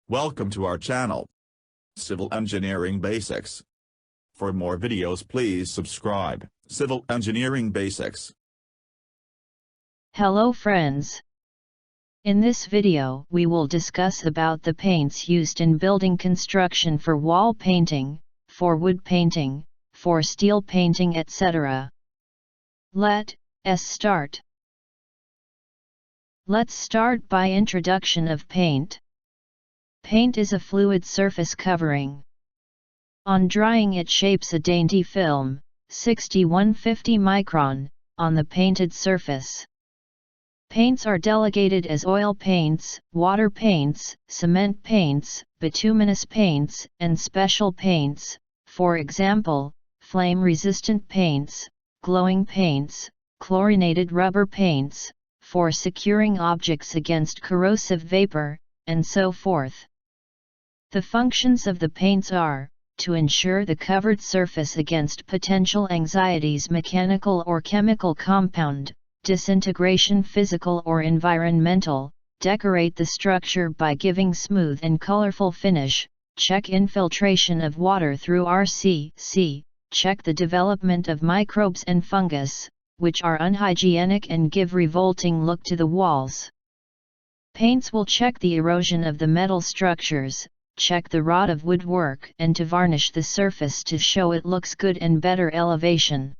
Welcome to our channel, Civil Engineering Basics. For more videos please subscribe, Civil Engineering Basics. Hello friends. In this video we will discuss about the paints used in building construction for wall painting, for wood painting, for steel painting etc. Let's start. Let's start by introduction of paint. Paint is a fluid surface covering. On drying it shapes a dainty film, 6150 micron, on the painted surface. Paints are delegated as oil paints, water paints, cement paints, bituminous paints, and special paints, for example, flame-resistant paints, glowing paints, chlorinated rubber paints, for securing objects against corrosive vapor, and so forth. The functions of the paints are, to ensure the covered surface against potential anxieties, mechanical or chemical compound, disintegration, physical or environmental, decorate the structure by giving smooth and colorful finish, check infiltration of water through RCC, check the development of microbes and fungus, which are unhygienic and give revolting look to the walls. Paints will check the erosion of the metal structures, check the rot of woodwork, and to varnish the surface to show it looks good and better elevation.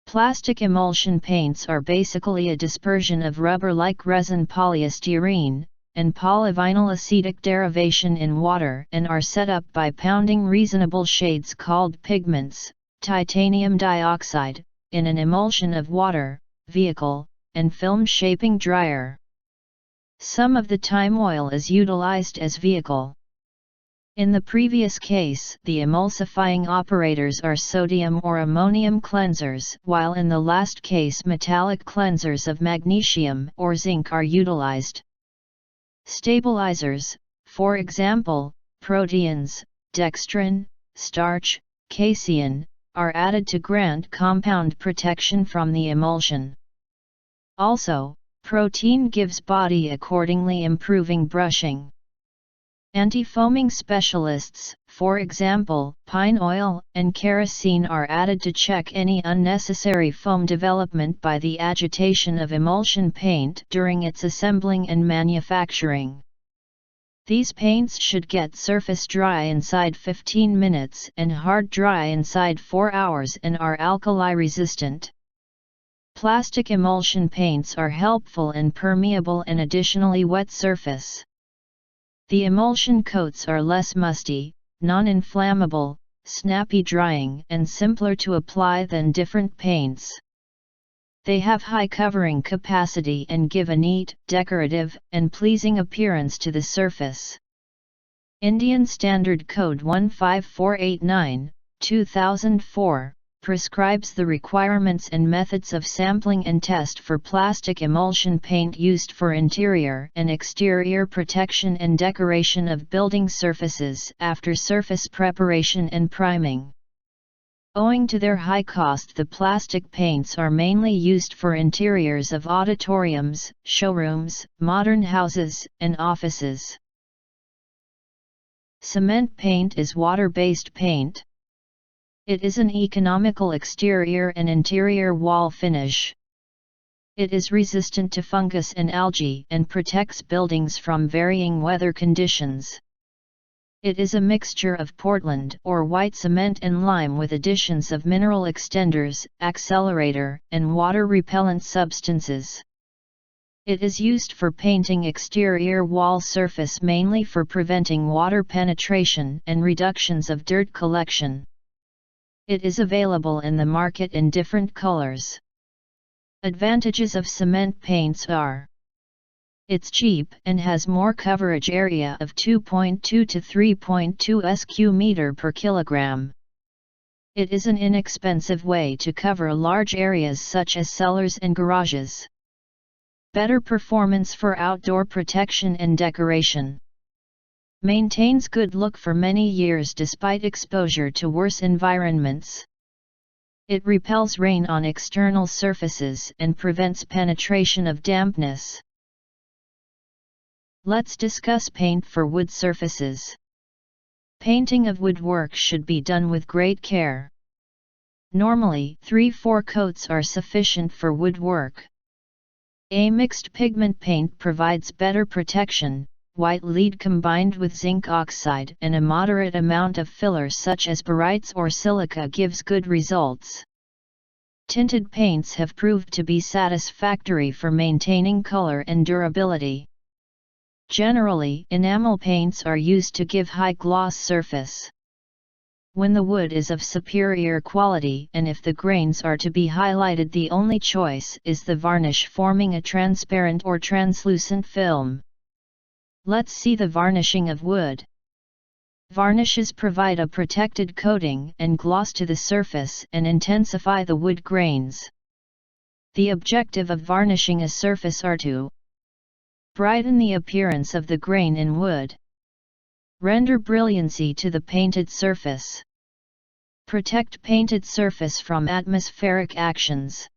Plastic emulsion paints are basically a dispersion of rubber-like resin polystyrene, and polyvinyl acetic derivation in water and are set up by pounding reasonable shades called pigments, titanium dioxide, in an emulsion of water, vehicle, and film shaping dryer. Some of the time oil is utilized as vehicle. In the previous case, the emulsifying operators are sodium or ammonium cleansers, while in the last case metallic cleansers of magnesium or zinc are utilized. Stabilizers, for example, proteins, dextrin, starch, casein, are added to grant compound protection from the emulsion. Also, protein gives body accordingly, improving brushing. Anti-foaming specialists, for example, pine oil and kerosene, are added to check any unnecessary foam development by the agitation of emulsion paint during its assembling and manufacturing. These paints should get surface dry inside 15 minutes and hard dry inside 4 hours and are alkali resistant. Plastic emulsion paints are helpful and permeable and additionally wet surface. The emulsion coats are less musty, non-inflammable, snappy drying and simpler to apply than different paints. They have high covering capacity and give a neat, decorative, and pleasing appearance to the surface. Indian Standard Code 15489, 2004, prescribes the requirements and methods of sampling and test for plastic emulsion paint used for interior and exterior protection and decoration of building surfaces after surface preparation and priming. Owing to their high cost, the plastic paints are mainly used for interiors of auditoriums, showrooms, modern houses, and offices. Cement paint is water-based paint. It is an economical exterior and interior wall finish. It is resistant to fungus and algae and protects buildings from varying weather conditions. It is a mixture of Portland or white cement and lime with additions of mineral extenders, accelerator, and water-repellent substances. It is used for painting exterior wall surface mainly for preventing water penetration and reductions of dirt collection. It is available in the market in different colors. Advantages of cement paints are: it's cheap and has more coverage area of 2.2 to 3.2 sq meter per kilogram. It is an inexpensive way to cover large areas such as cellars and garages. Better performance for outdoor protection and decoration. Maintains good look for many years despite exposure to worse environments. It repels rain on external surfaces and prevents penetration of dampness. Let's discuss paint for wood surfaces. Painting of woodwork should be done with great care. Normally, 3-4 coats are sufficient for woodwork. A mixed pigment paint provides better protection. White lead combined with zinc oxide and a moderate amount of filler such as barytes or silica gives good results. Tinted paints have proved to be satisfactory for maintaining color and durability. Generally, enamel paints are used to give high gloss surface. When the wood is of superior quality and if the grains are to be highlighted, the only choice is the varnish forming a transparent or translucent film. Let's see the varnishing of wood. Varnishes provide a protected coating and gloss to the surface and intensify the wood grains. The objective of varnishing a surface are to brighten the appearance of the grain in wood, render brilliancy to the painted surface, protect painted surface from atmospheric actions.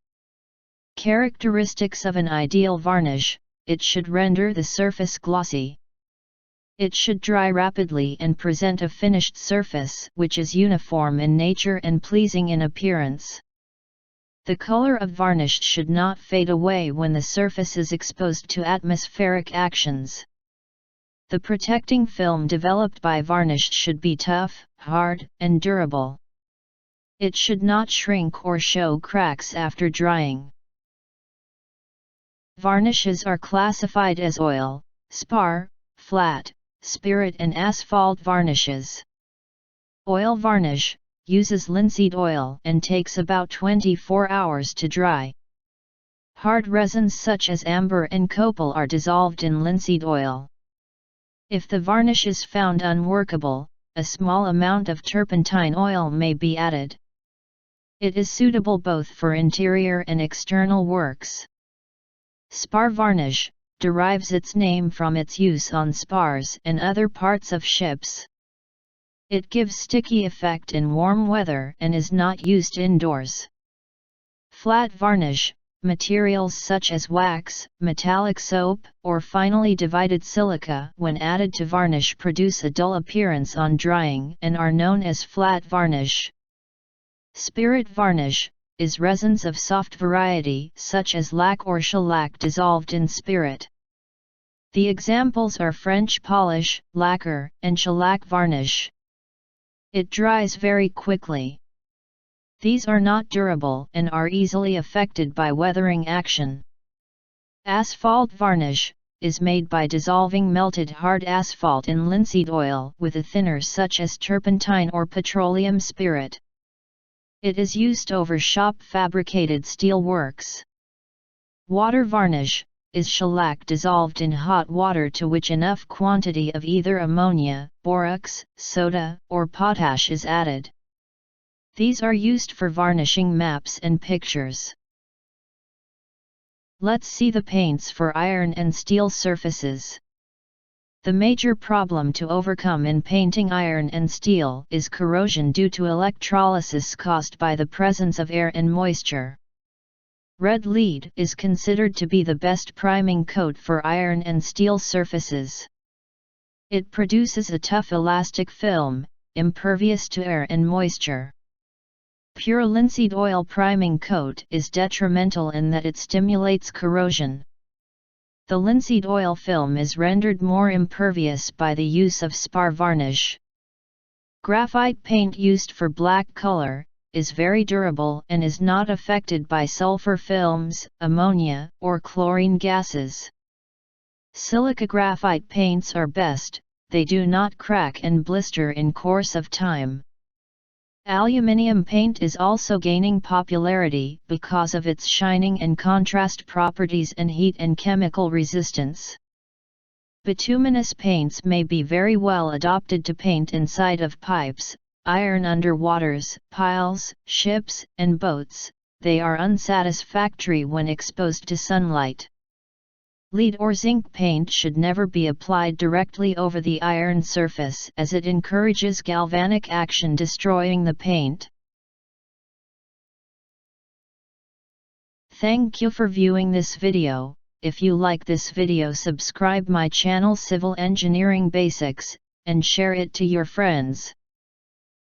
Characteristics of an ideal varnish: it should render the surface glossy. It should dry rapidly and present a finished surface which is uniform in nature and pleasing in appearance. The color of varnish should not fade away when the surface is exposed to atmospheric actions. The protecting film developed by varnish should be tough, hard, and durable. It should not shrink or show cracks after drying. Varnishes are classified as oil, spar, flat, spirit and asphalt varnishes. Oil varnish uses linseed oil and takes about 24 hours to dry. Hard resins such as amber and copal are dissolved in linseed oil. If the varnish is found unworkable, a small amount of turpentine oil may be added. It is suitable both for interior and external works. Spar varnish derives its name from its use on spars and other parts of ships. It gives sticky effect in warm weather and is not used indoors. Flat varnish, materials such as wax, metallic soap, or finely divided silica when added to varnish produce a dull appearance on drying and are known as flat varnish. Spirit varnish is resins of soft variety such as lac or shellac dissolved in spirit. The examples are French polish, lacquer, and shellac varnish. It dries very quickly. These are not durable and are easily affected by weathering action. Asphalt varnish is made by dissolving melted hard asphalt in linseed oil with a thinner such as turpentine or petroleum spirit. It is used over shop-fabricated steel works. Water varnish is shellac dissolved in hot water to which enough quantity of either ammonia, borax, soda, or potash is added. These are used for varnishing maps and pictures. Let's see the paints for iron and steel surfaces. The major problem to overcome in painting iron and steel is corrosion due to electrolysis caused by the presence of air and moisture. Red lead is considered to be the best priming coat for iron and steel surfaces. It produces a tough elastic film, impervious to air and moisture. Pure linseed oil priming coat is detrimental in that it stimulates corrosion. The linseed oil film is rendered more impervious by the use of spar varnish. Graphite paint used for black color is very durable and is not affected by sulfur films, ammonia, or chlorine gases. Silica graphite paints are best, they do not crack and blister in course of time. Aluminium paint is also gaining popularity because of its shining and contrast properties and heat and chemical resistance. Bituminous paints may be very well adopted to paint inside of pipes, iron underwaters, piles, ships, and boats. They are unsatisfactory when exposed to sunlight. Lead or zinc paint should never be applied directly over the iron surface as it encourages galvanic action destroying the paint. Thank you for viewing this video. If you like this video, subscribe my channel Civil Engineering Basics, and share it to your friends.